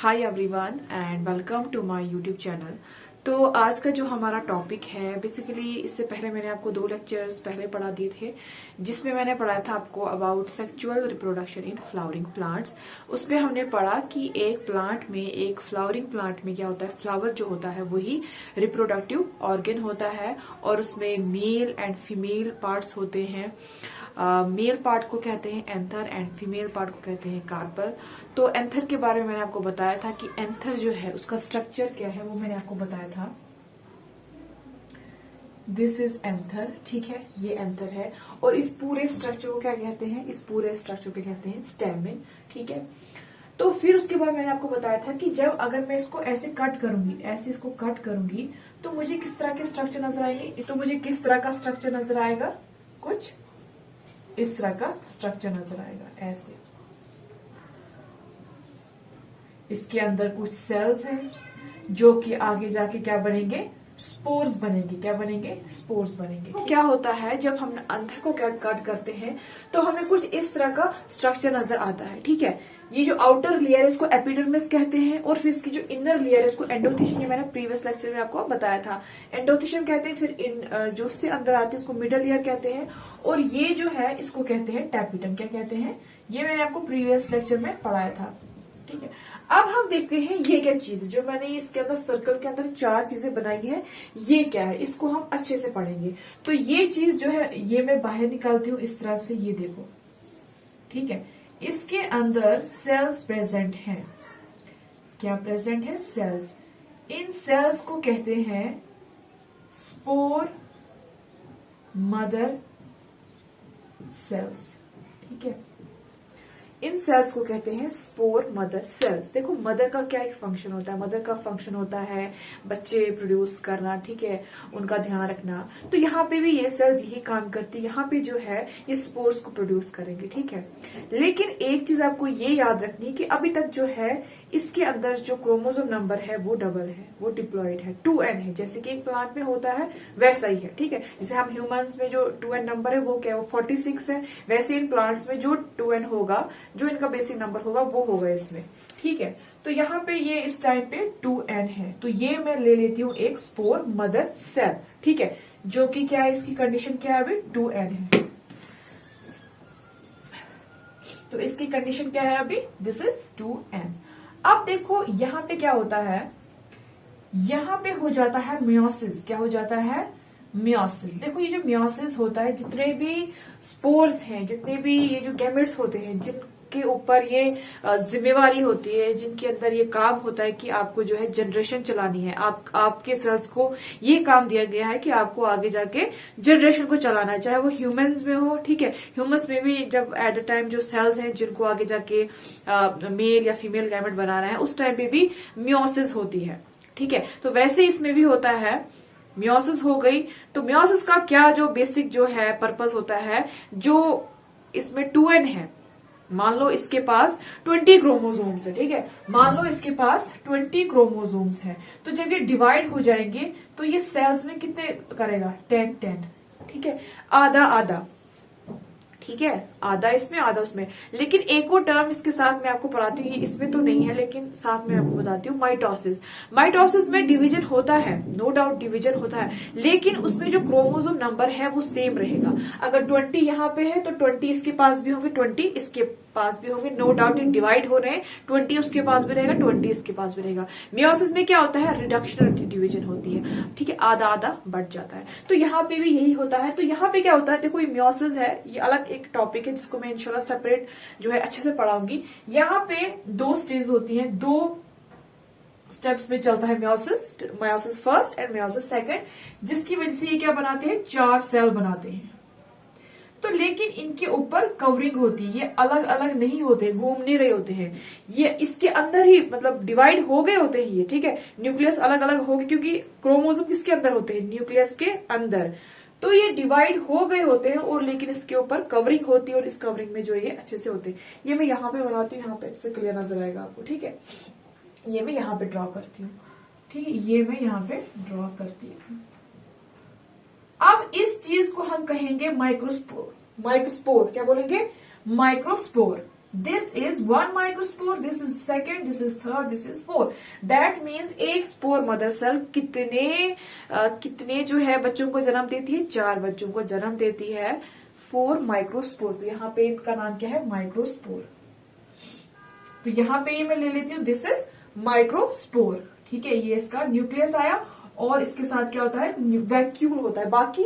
Hi everyone and welcome to my YouTube channel. तो आज का जो हमारा टॉपिक है, बेसिकली इससे पहले मैंने आपको 2 लेक्चर्स पहले पढ़ा दिए थे, जिसमें मैंने पढ़ाया था आपको about sexual reproduction in flowering plants. उसमें हमने पढ़ा कि एक फ्लावरिंग प्लांट में क्या होता है, फ्लावर जो होता है वही रिप्रोडक्टिव ऑर्गन होता है और उसमें मेल एंड फीमेल पार्ट्स होते हैं। मेल पार्ट को कहते हैं एंथर एंड फीमेल पार्ट को कहते हैं कार्पल। तो एंथर के बारे में मैंने आपको बताया था कि एंथर जो है उसका स्ट्रक्चर क्या है, वो मैंने आपको बताया था। दिस इज एंथर, ठीक है, ये एंथर है। और इस पूरे स्ट्रक्चर को क्या कहते हैं, इस पूरे स्ट्रक्चर को कहते हैं स्टेमिन, ठीक है। तो फिर उसके बाद मैंने आपको बताया था कि जब अगर मैं इसको ऐसे कट करूंगी, ऐसे इसको कट करूंगी, तो मुझे किस तरह के स्ट्रक्चर नजर आएंगे। तो मुझे किस तरह का स्ट्रक्चर नजर आएगा, कुछ इस तरह का स्ट्रक्चर नजर आएगा, ऐसे। इसके अंदर कुछ सेल्स हैं जो कि आगे जाके क्या बनेंगे, स्पोर्स बनेंगे। क्या बनेंगे, स्पोर्स बनेंगे। तो क्या होता है जब हम अंदर को कट करते हैं तो हमें कुछ इस तरह का स्ट्रक्चर नजर आता है, ठीक है। ये जो आउटर लेयर है इसको एपिडर्मिस कहते हैं और फिर इसकी जो इनर लेयर है इसको एंडोथेशियम, ये मैंने प्रीवियस लेक्चर में आपको बताया था, एंडोथेशियम कहते हैं। फिर जो उससे अंदर आते हैं इसको मिडल लेयर कहते हैं और ये जो है इसको कहते हैं टैपिटम। क्या कहते हैं, ये मैंने आपको प्रीवियस लेक्चर में पढ़ाया था, ठीक है। अब हम देखते हैं ये क्या चीज है जो मैंने इसके अंदर सर्कल के अंदर 4 चीजें बनाई है, ये क्या है, इसको हम अच्छे से पढ़ेंगे। तो ये चीज जो है ये मैं बाहर निकालती हूँ इस तरह से, ये देखो, ठीक है। इसके अंदर सेल्स प्रेजेंट हैं। क्या प्रेजेंट है, सेल्स। इन सेल्स को कहते हैं स्पोर मदर सेल्स, ठीक है। इन सेल्स को कहते हैं स्पोर मदर सेल्स। देखो मदर का क्या एक फंक्शन होता है, मदर का फंक्शन होता है बच्चे प्रोड्यूस करना, ठीक है, उनका ध्यान रखना। तो यहाँ पे भी ये सेल्स यही काम करती है, यहाँ पे जो है ये स्पोर्स को प्रोड्यूस करेंगे, ठीक है। लेकिन एक चीज आपको ये याद रखनी है कि अभी तक जो है इसके अंदर जो क्रोमोसोम नंबर है वो डबल है, वो डिप्लॉयड है, 2n है, जैसे कि एक प्लांट में होता है वैसा ही है, ठीक है। जैसे हम ह्यूमंस में जो 2n नंबर है वो क्या है, वो 46 है, वैसे इन प्लांट्स में जो 2n होगा, जो इनका बेसिक नंबर होगा वो होगा इसमें, ठीक है। तो यहाँ पे ये इस टाइम पे 2n है, तो ये मैं ले लेती हूँ एक स्पोर मदर सेल, ठीक है, जो कि क्या है, इसकी कंडीशन क्या है, अभी 2n है। तो इसकी कंडीशन क्या है अभी, दिस इज 2n। अब देखो यहाँ पे क्या होता है, यहाँ पे हो जाता है मियोसिस। क्या हो जाता है, मियोसिस। देखो ये जो मियोसिस होता है, जितने भी स्पोर्स हैं, जितने भी ये जो गैमेट्स होते हैं, जिनके ऊपर ये जिम्मेवारी होती है, जिनके अंदर ये काम होता है कि आपको जो है जनरेशन चलानी है, आपके सेल्स को ये काम दिया गया है कि आपको आगे जाके जनरेशन को चलाना है, चाहे वो ह्यूमंस में हो, ठीक है। ह्यूमंस में भी जब एट द टाइम जो सेल्स हैं जिनको आगे जाके मेल या फीमेल गैमेट बनाना है, उस टाइम पे भी मियोसिस होती है, ठीक है। तो वैसे इसमें भी होता है, मियोसिस हो गई। तो मियोसिस का क्या जो बेसिक जो है पर्पस होता है, जो इसमें 2n है, मान लो इसके पास 20 क्रोमोसोम्स है, ठीक है, मान लो इसके पास 20 क्रोमोसोम्स है, तो जब ये डिवाइड हो जाएंगे तो ये सेल्स में कितने करेगा, 10, ठीक है, आधा आधा, ठीक है, आधा इसमें आधा उसमें। लेकिन एक और टर्म इसके साथ मैं आपको पढ़ाती हूँ, इसमें तो नहीं है लेकिन साथ में आपको बताती हूँ, माइटोसिस। माइटोसिस में डिवीजन होता है, नो डाउट डिवीजन होता है, लेकिन उसमें जो क्रोमोसोम नंबर है वो सेम रहेगा। अगर 20 यहाँ पे है तो 20 इसके पास भी होंगे, 20 इसके पास भी होंगे, नो डाउट ये डिवाइड हो रहे हैं, 20 उसके पास भी रहेगा, 20 इसके पास भी रहेगा। मियोसिस में क्या होता है, रिडक्शन डिवीजन होती है, ठीक है, आधा आधा बढ़ जाता है। तो यहाँ पे भी यही होता है। तो यहाँ पे क्या होता है, देखो ये मियोसिस है, ये अलग एक टॉपिक है जिसको मैं इंशाल्लाह सेपरेट जो है अच्छे से पढ़ाऊंगी। यहाँ पे 2 स्टेज होती हैं, 2 स्टेप्स में चलता है meiosis first and meiosis second, जिसकी वजह से ये क्या बनाते हैं, 4 सेल बनाते हैं। तो लेकिन इनके ऊपर कवरिंग होती है, ये अलग अलग नहीं होते, घूम नहीं रहे होते हैं, ये इसके अंदर ही मतलब डिवाइड हो गए होते हैं ये, ठीक है। न्यूक्लियस अलग अलग हो गए क्योंकि क्रोमोसोम किसके अंदर होते हैं, न्यूक्लियस के अंदर। तो ये डिवाइड हो गए होते हैं और लेकिन इसके ऊपर कवरिंग होती है और इस कवरिंग में जो ये अच्छे से होते हैं। ये मैं यहाँ पे बनाती हूँ, यहाँ पे अच्छे से क्लियर नजर आएगा आपको, ठीक है। ये मैं यहाँ पे ड्रॉ करती हूँ, ठीक है, ये मैं यहाँ पे ड्रॉ करती हूँ। अब इस चीज को हम कहेंगे माइक्रोस्पोर। माइक्रोस्पोर क्या बोलेंगे, microspore. This is 1 microspore, this is second, this is third, this is fourth. That means एक स्पोर मदर सेल कितने जो है बच्चों को जन्म देती है? 4 बच्चों को जन्म देती है। 4 माइक्रोस्पोर। तो यहाँ पे इनका नाम क्या है? माइक्रोस्पोर। तो यहाँ पे ये मैं ले लेती हूँ, दिस इज माइक्रोस्पोर। ठीक है, ये इसका न्यूक्लियस आया और इसके साथ क्या होता है? वैक्यूल होता है। बाकी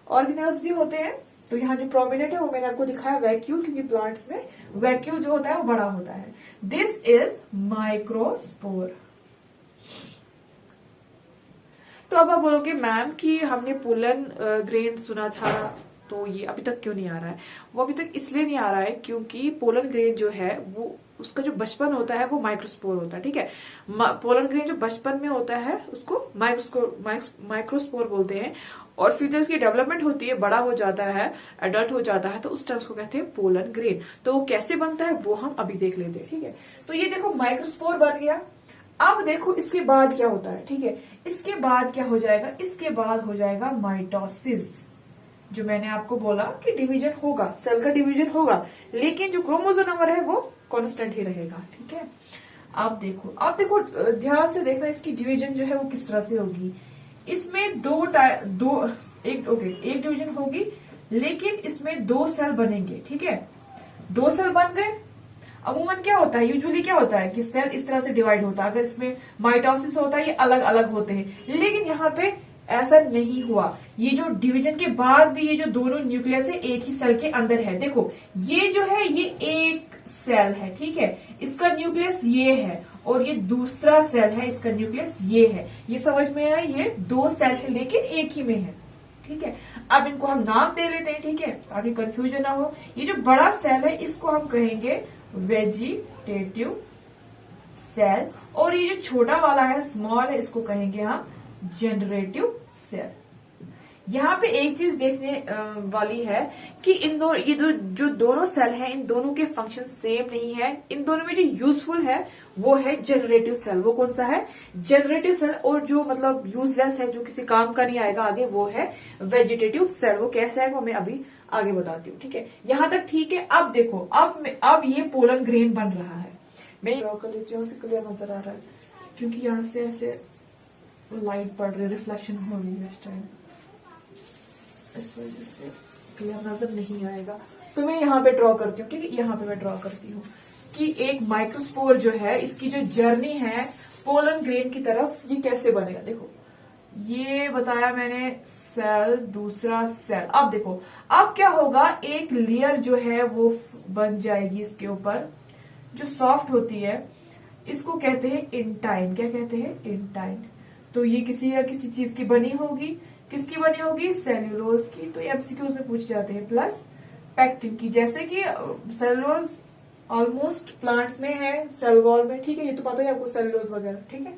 ऑर्गेनेल्स भी होते हैं, तो यहाँ जो प्रोमिनेंट है वो मैंने आपको दिखाया वैक्यूल, क्योंकि प्लांट्स में वैक्यूल जो होता है वो बड़ा होता है। This is microspore. तो अब आप बोलोगे मैम कि हमने पोलन ग्रेन सुना था, तो ये अभी तक क्यों नहीं आ रहा है? वो अभी तक इसलिए नहीं आ रहा है क्योंकि पोलन ग्रेन जो है वो उसका जो बचपन होता है वो माइक्रोस्पोर होता है। ठीक है, पोलन ग्रेन जो बचपन में होता है उसको माइक्रोस्पोर बोलते हैं, और फिर जब इसकी डेवलपमेंट होती है, बड़ा हो जाता है, एडल्ट हो जाता है, तो उस टाइम उसको कहते हैं पोलन ग्रेन। तो वो कैसे बनता है वो हम अभी देख लेते हैं। ठीक है, तो ये देखो माइक्रोस्पोर बन गया। अब देखो इसके बाद क्या होता है? ठीक है, इसके बाद क्या हो जाएगा? इसके बाद हो जाएगा माइटोसिस। जो मैंने आपको बोला कि डिवीजन होगा, सेल का डिवीजन होगा, लेकिन जो क्रोमोसोम नंबर है वो कांस्टेंट ही रहेगा। ठीक है, अब देखो ध्यान से देखना, इसकी डिवीजन जो है वो किस तरह से होगी। इसमें एक डिवीजन होगी, लेकिन इसमें 2 सेल बनेंगे। ठीक है, 2 सेल बन गए। अमूमन क्या होता है, यूजुअली क्या होता है कि सेल इस तरह से डिवाइड होता है। अगर इसमें माइटोसिस होता है, ये अलग अलग होते हैं, लेकिन यहाँ पे ऐसा नहीं हुआ। ये जो डिवीजन के बाद भी ये जो दोनों न्यूक्लियस है एक ही सेल के अंदर है। देखो ये जो है ये एक सेल है। ठीक है, इसका न्यूक्लियस ये है और ये दूसरा सेल है, इसका न्यूक्लियस ये है। ये समझ में आया? ये 2 सेल है लेकिन एक ही में है। ठीक है, अब इनको हम नाम दे लेते हैं। ठीक है, ताकि कंफ्यूजन ना हो। ये जो बड़ा सेल है इसको हम कहेंगे वेजिटेटिव सेल, और ये जो छोटा वाला है, स्मॉल है, इसको कहेंगे हम जनरेटिव सेल। यहाँ पे एक चीज देखने वाली है कि ये जो दोनों सेल हैं, इन दोनों के फंक्शन सेम नहीं है। इन दोनों में जो यूजफुल है वो है जनरेटिव सेल। वो कौन सा है? Generative cell. और जो मतलब यूजलेस है, जो किसी काम का नहीं आएगा आगे, वो है वेजिटेटिव सेल। वो कैसे आएगा मैं अभी आगे बताती हूँ। ठीक है, यहां तक ठीक है। अब देखो, अब ये पोलन ग्रेन बन रहा है। मैं ड्रॉ कर लेती हूँ, क्लियर नजर आ रहा है, क्योंकि यहाँ से ऐसे लाइट पड़ रही, रिफ्लेक्शन हो रही है इस टाइम, इस वजह से क्लियर नजर नहीं आएगा। तो मैं यहाँ पे ड्रॉ करती हूँ। ठीक है, यहाँ पे मैं ड्रॉ करती हूँ कि एक माइक्रोस्पोर जो है, इसकी जो जर्नी है पोलन ग्रेन की तरफ, ये कैसे बनेगा। देखो ये बताया मैंने, सेल, दूसरा सेल। अब देखो अब क्या होगा, एक लेयर जो है वो बन जाएगी इसके ऊपर, जो सॉफ्ट होती है। इसको कहते हैं इंटाइन। क्या कहते हैं? इंटाइन। तो ये किसी या किसी चीज की बनी होगी। किसकी बनी होगी? सेल्यूलोज की। तो ये एमसीक्यूज में पूछ जाते हैं। प्लस पैक्टिन की, जैसे कि सेल्यूलोज ऑलमोस्ट प्लांट्स में है, सेल वॉल में। ठीक है, ये तो पता है आपको, सेल्यूलोज वगैरह। ठीक है,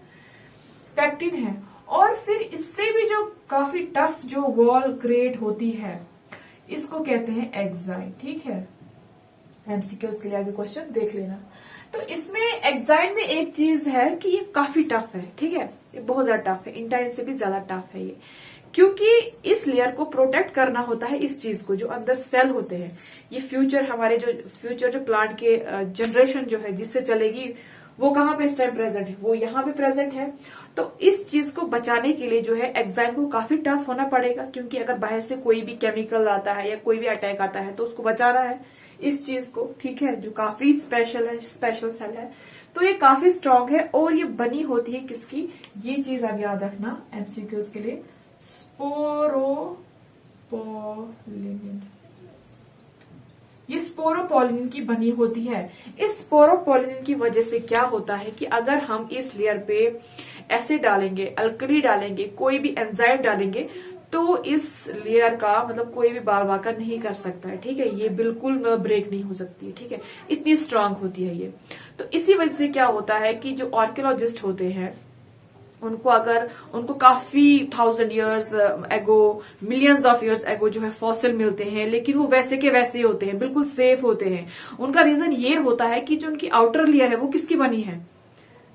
पैक्टिन है। और फिर इससे भी जो काफी टफ जो वॉल क्रिएट होती है, इसको कहते हैं एग्जाइन। ठीक है, एमसीक्यूज के लिए आगे क्वेश्चन देख लेना। तो इसमें एग्जाइन में एक चीज है कि ये काफी टफ है। ठीक है, ये बहुत ज्यादा टफ है, इंटाइन से भी ज्यादा टफ है ये, क्योंकि इस लेयर को प्रोटेक्ट करना होता है, इस चीज को, जो अंदर सेल होते हैं। ये फ्यूचर जो प्लांट के जनरेशन जो है जिससे चलेगी, वो कहाँ पे इस टाइम प्रेजेंट है? वो यहाँ पे प्रेजेंट है। तो इस चीज को बचाने के लिए जो है एग्जाइन को काफी टफ होना पड़ेगा, क्योंकि अगर बाहर से कोई भी केमिकल आता है या कोई भी अटैक आता है तो उसको बचाना है इस चीज को। ठीक है, जो काफी स्पेशल है, स्पेशल सेल है, तो ये काफी स्ट्रांग है। और ये बनी होती है किसकी? ये चीज आप याद रखना एमसीक्यूज के लिए, स्पोरोपोलिन। ये स्पोरोपोलिन की बनी होती है। इस स्पोरोपोलिन की वजह से क्या होता है कि अगर हम इस लेयर पे एसिड डालेंगे, अल्कली डालेंगे, कोई भी एंजाइम डालेंगे, तो इस लेयर का मतलब कोई भी बार बार नहीं कर सकता है। ठीक है, ये बिल्कुल ब्रेक नहीं हो सकती है। ठीक है, इतनी स्ट्रांग होती है ये। तो इसी वजह से क्या होता है कि जो आर्कियोलॉजिस्ट होते हैं, उनको काफी 1000 years ago, millions of years ago जो है फॉसिल मिलते हैं, लेकिन वो वैसे के वैसे होते हैं, बिल्कुल सेफ होते हैं। उनका रीजन ये होता है कि जो उनकी आउटर लेयर है वो किसकी बनी है?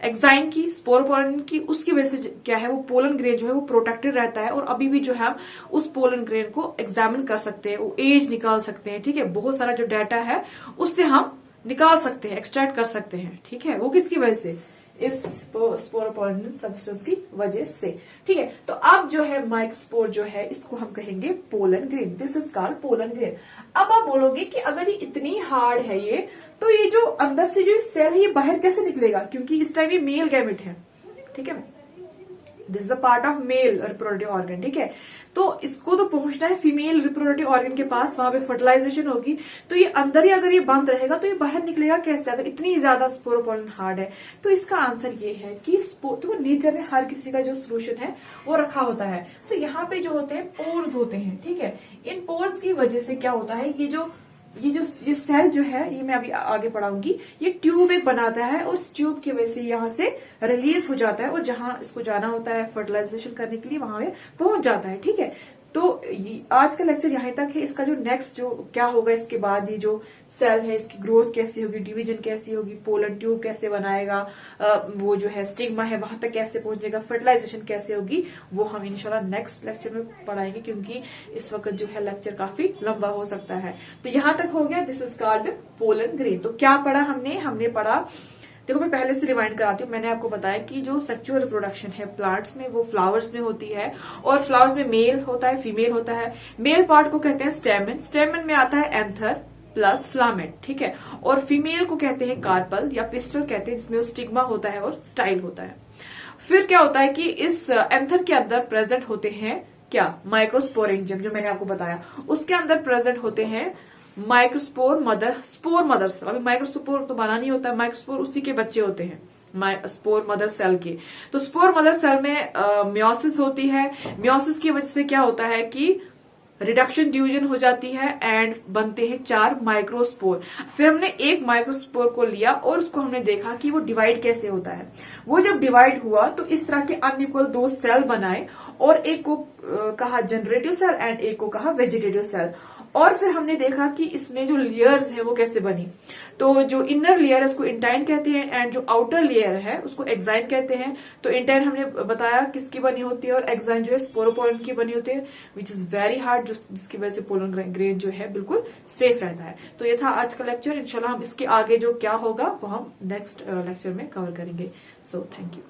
एग्जाइन की, स्पोरोपोलिन की। उसकी वजह से क्या है, वो पोलन ग्रेन जो है वो प्रोटेक्टेड रहता है। और अभी भी जो है हम उस पोलन ग्रेन को एग्जामिन कर सकते हैं, वो एज निकाल सकते हैं। ठीक है, बहुत सारा जो डाटा है उससे हम निकाल सकते हैं, एक्सट्रैक्ट कर सकते हैं, ठीक है। वो किसकी वजह से, इस स्पोरोपोलिन सब्सटेंस की वजह से, ठीक है। तो अब जो है माइक्रोस्पोर जो है इसको हम कहेंगे pollen grain, this is called pollen grain. अब आप बोलोगे कि अगर ये इतनी हार्ड है ये, तो ये जो अंदर से जो सेल है ये बाहर कैसे निकलेगा, क्योंकि इस टाइम ये मेल गैमेट है, ठीक है। This is the part of male reproductive organ, ठीक है। तो इसको तो पहुंचना है फीमेल रिप्रोडक्टिव ऑर्गन के पास, वहां पे फर्टिलाइजेशन होगी, तो ये अंदर ही अगर ये बंद रहेगा तो ये बाहर निकलेगा कैसे, अगर इतनी ज्यादा स्पोरोपोलन हार्ड है। तो इसका आंसर ये है कि तो नेचर में हर किसी का जो सोल्यूशन है वो रखा होता है। तो यहाँ पे जो होते हैं पोर्स होते हैं, ठीक है। इन पोर्स की वजह से क्या होता है, ये सेल जो है, ये मैं अभी आगे पढ़ाऊंगी, ये ट्यूब एक बनाता है और इस ट्यूब की वजह से यहाँ से रिलीज हो जाता है और जहां इसको जाना होता है फर्टिलाइजेशन करने के लिए वहां पे पहुंच जाता है, ठीक है। तो आज का लेक्चर यहीं तक है। इसका जो नेक्स्ट जो क्या होगा इसके बाद, ये जो सेल है इसकी ग्रोथ कैसी होगी, डिवीजन कैसी होगी, पोलन ट्यूब कैसे बनाएगा, वो जो है स्टिग्मा है वहां तक कैसे पहुंचेगा, फर्टिलाइजेशन कैसे होगी, वो हम इंशाल्लाह नेक्स्ट लेक्चर में पढ़ाएंगे, क्योंकि इस वक्त जो है लेक्चर काफी लंबा हो सकता है। तो यहां तक हो गया, this is called pollen grain. तो क्या पढ़ा हमने पढ़ा, देखो मैं पहले से रिवाइंड कराती हूँ। मैंने आपको बताया कि जो सेक्सुअल रिप्रोडक्शन है प्लांट्स में वो फ्लावर्स में होती है, और फ्लावर्स में मेल होता है, फीमेल होता है। मेल पार्ट को कहते हैं स्टेमन, स्टेमन में आता है एंथर प्लस फिलामेंट, ठीक है। और फीमेल को कहते हैं कार्पल या पिस्टल कहते हैं, जिसमें स्टिग्मा होता है और स्टाइल होता है। फिर क्या होता है कि इस एंथर के अंदर प्रेजेंट होते हैं क्या, माइक्रोस्पोरेंजियम, जो मैंने आपको बताया। उसके अंदर प्रेजेंट होते हैं माइक्रोस्पोर मदर सेल। अभी माइक्रोस्पोर तो बना नहीं होता, माइक्रोस्पोर उसी के बच्चे होते हैं स्पोर मदर सेल के। तो स्पोर मदर सेल में मियोसिस होती है। मियोसिस की वजह से क्या होता है कि रिडक्शन डिवीजन हो जाती है एंड बनते हैं 4 माइक्रोस्पोर। फिर हमने एक माइक्रोस्पोर को लिया और उसको हमने देखा कि वो डिवाइड कैसे होता है। वो जब डिवाइड हुआ तो इस तरह के अनइक्वल 2 सेल बनाए, और एक को कहा जनरेटिव सेल एंड एक को कहा वेजिटेटिव सेल। और फिर हमने देखा कि इसमें जो लेयर्स है वो कैसे बनी। तो जो इनर लेयर है उसको इंटाइन कहते हैं एंड जो आउटर लेयर है उसको एक्साइन कहते हैं। तो इंटाइन हमने बताया किसकी बनी होती है, और एक्साइन जो है स्पोरोपोलन की बनी होती है, विच इज वेरी हार्ड, जिसकी वजह से पोलन ग्रेन जो है बिल्कुल सेफ रहता है। तो ये था आज का लेक्चर। इंशाल्लाह हम इसके आगे जो क्या होगा वो हम नेक्स्ट लेक्चर में कवर करेंगे। So thank you.